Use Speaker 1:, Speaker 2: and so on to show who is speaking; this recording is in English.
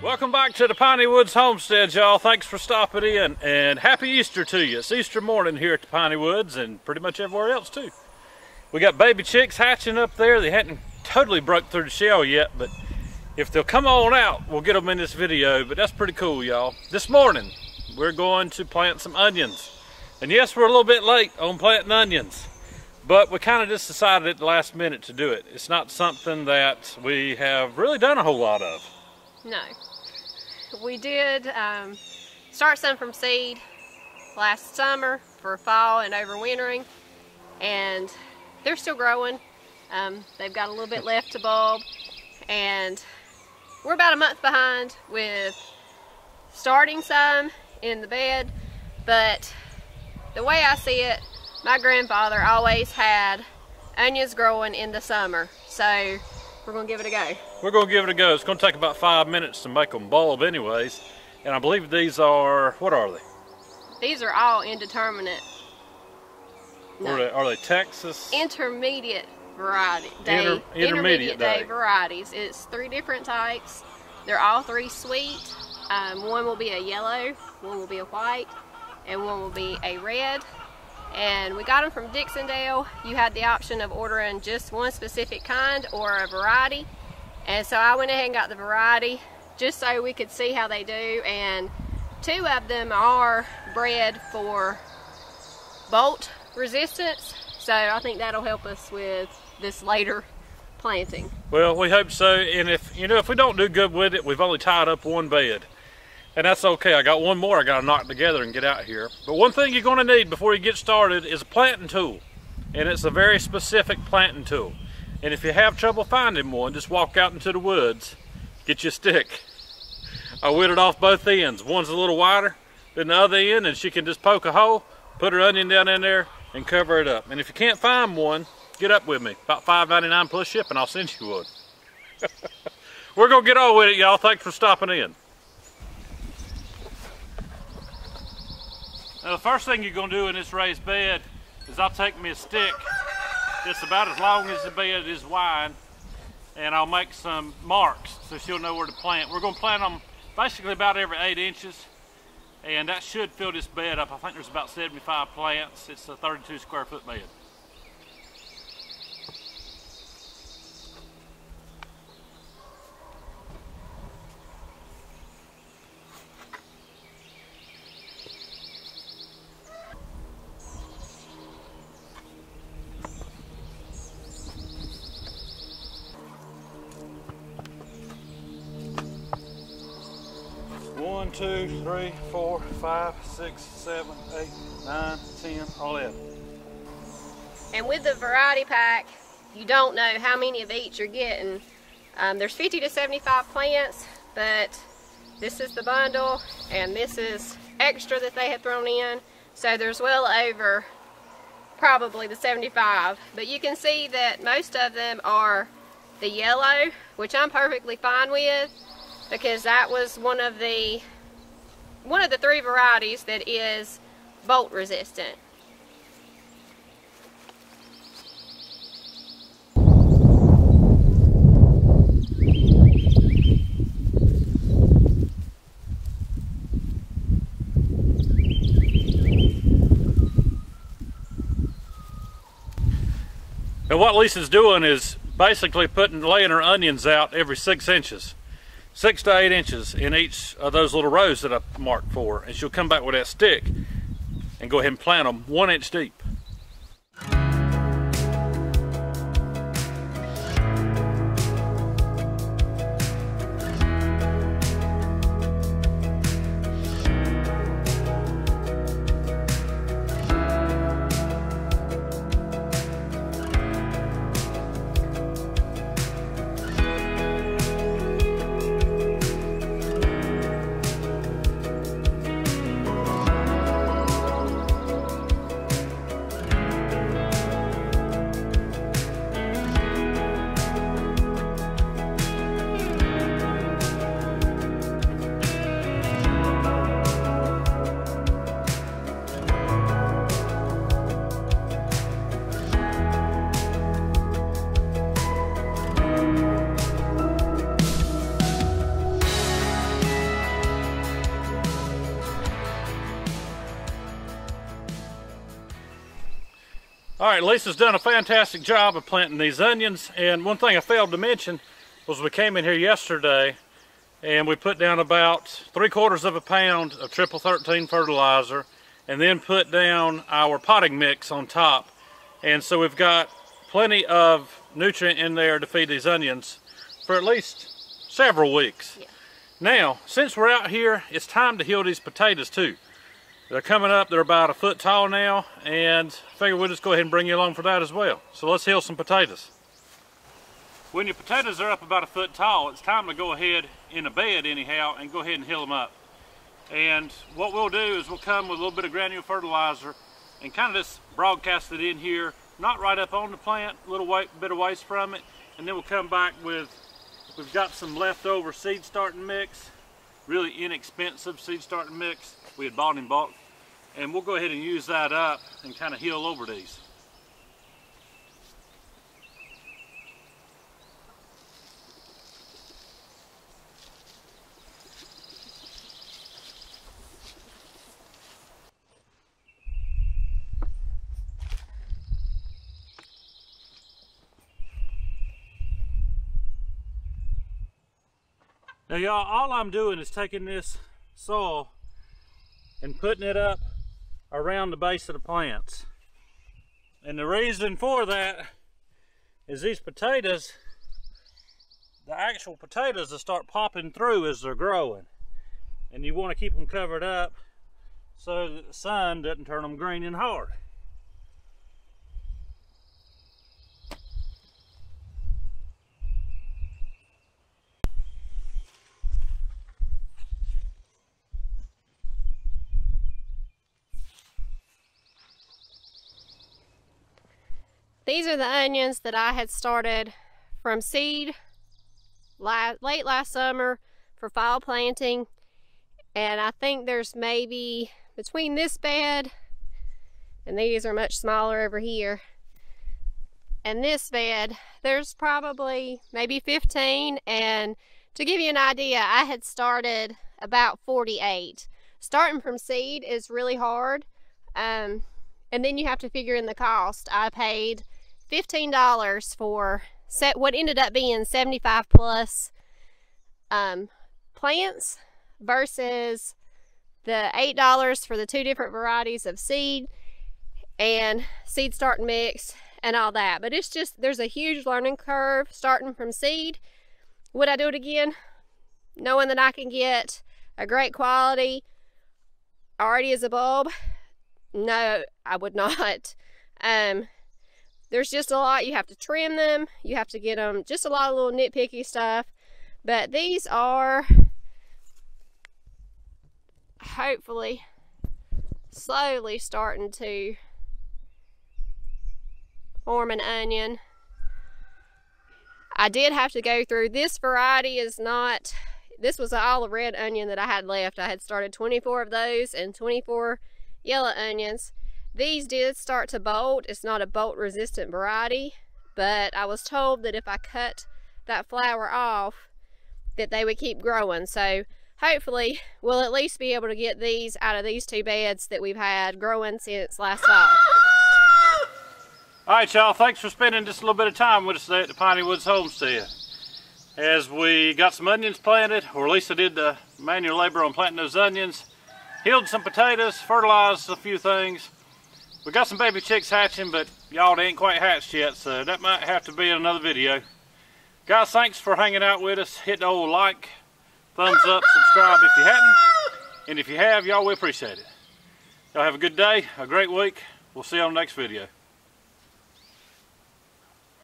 Speaker 1: Welcome back to the Piney Woods Homestead, y'all. Thanks for stopping in, and happy Easter to you. It's Easter morning here at the Piney Woods and pretty much everywhere else too. We got baby chicks hatching up there. They hadn't totally broke through the shell yet, but if they'll come on out, we'll get them in this video. But that's pretty cool, y'all. This morning, we're going to plant some onions. And yes, we're a little bit late on planting onions, but we kind of just decided at the last minute to do it. It's not something that we have really done a whole lot of.
Speaker 2: No. We did start some from seed last summer for fall and overwintering, and they're still growing. They've got a little bit left to bulb, and we're about a month behind with starting some in the bed. But the way I see it, my grandfather always had onions growing in the summer, so we're going to give it a go.
Speaker 1: We're going to give it a go. It's going to take about 5 minutes to make them bulb anyways. And I believe these are, what are they?
Speaker 2: These are all indeterminate. No.
Speaker 1: Are they Texas?
Speaker 2: Intermediate variety.
Speaker 1: Intermediate day
Speaker 2: varieties. It's 3 different types. They're all 3 sweet. One will be a yellow, one will be a white, and one will be a red. And we got them from Dixondale. You had the option of ordering just one specific kind or a variety. And so I went ahead and got the variety just so we could see how they do. And 2 of them are bred for bolt resistance. So I think that'll help us with this later planting.
Speaker 1: Well, we hope so. And if we don't do good with it, we've only tied up 1 bed. And that's okay. I got 1 more I got to knock together and get out here. But one thing you're going to need before you get started is a planting tool. And it's a very specific planting tool. And if you have trouble finding one, just walk out into the woods, get your stick. I whittled off both ends. One's a little wider than the other end, and she can just poke a hole, put her onion down in there, and cover it up. And if you can't find one, get up with me. About $5.99 plus shipping, I'll send you one. We're going to get on with it, y'all. Thanks for stopping in. Now the first thing you're going to do in this raised bed is I'll take me a stick. It's about as long as the bed is wide, and I'll make some marks so she'll know where to plant. We're going to plant them basically about every 8 inches, and that should fill this bed up. I think there's about 75 plants. It's a 32 square foot bed. One, 2, 3, 4, 5, 6, 7, 8, 9, 10, 11.
Speaker 2: And with the variety pack, you don't know how many of each you're getting. There's 50 to 75 plants, but this is the bundle, and this is extra that they had thrown in. So there's well over probably the 75. But you can see that most of them are the yellow, which I'm perfectly fine with, because that was one of the 3 varieties that is bolt resistant.
Speaker 1: And what Lisa's doing is basically laying her onions out every 6 inches. 6 to 8 inches in each of those little rows that I marked for, and she'll come back with that stick and go ahead and plant them 1 inch deep. All right, Lisa's done a fantastic job of planting these onions, and one thing I failed to mention was we came in here yesterday and we put down about 3/4 of a pound of triple 13 fertilizer, and then put down our potting mix on top. And so we've got plenty of nutrient in there to feed these onions for at least several weeks.
Speaker 2: Yeah.
Speaker 1: Now, since we're out here, it's time to heal these potatoes too. They're coming up, they're about 1 foot tall now, and I figure we'll just go ahead and bring you along for that as well. So let's heal some potatoes. When your potatoes are up about 1 foot tall, it's time to go ahead in a bed anyhow and go ahead and heal them up. And what we'll do is we'll come with a little bit of granule fertilizer and kind of just broadcast it in here, not right up on the plant, a little bit of waste from it, and then we'll come back with, we've got some leftover seed starting mix, really inexpensive seed starting mix we had bought in bulk, and we'll go ahead and use that up and kind of heal over these. Now y'all, all I'm doing is taking this soil and putting it up around the base of the plants. And the reason for that is these potatoes, the actual potatoes will start popping through as they're growing. And you want to keep them covered up so that the sun doesn't turn them green and hard.
Speaker 2: These are the onions that I had started from seed late last summer for fall planting, and I think there's maybe between this bed and these are much smaller over here, And this bed, there's probably maybe 15, and to give you an idea, I had started about 48. Starting from seed is really hard, and then you have to figure in the cost. I paid $15 for what ended up being 75 plus plants versus the $8 for the 2 different varieties of seed and seed start and mix and all that. But it's just, there's a huge learning curve starting from seed. Would I do it again? Knowing that I can get a great quality already as a bulb? No, I would not. There's just a lot. You have to trim them. You have to get them, just a lot of little nitpicky stuff. But these are hopefully slowly starting to form an onion. I did have to go through, this variety is not, this was all a red onion that I had left. I had started 24 of those and 24 yellow onions. These did start to bolt. It's not a bolt resistant variety, but I was told that if I cut that flower off that they would keep growing. So hopefully we'll at least be able to get these out of these 2 beds that we've had growing since last fall.
Speaker 1: All right, y'all, thanks for spending just a little bit of time with us today at the Piney Woods Homestead. As we got some onions planted, or at least I did the manual labor on planting those onions, healed some potatoes, fertilized a few things. We got some baby chicks hatching, but y'all, they ain't quite hatched yet, so that might have to be in another video. Guys, thanks for hanging out with us. Hit the old like, thumbs up, subscribe if you hadn't, and if you have, y'all, we appreciate it. Y'all have a good day, a great week. We'll see you on the next video.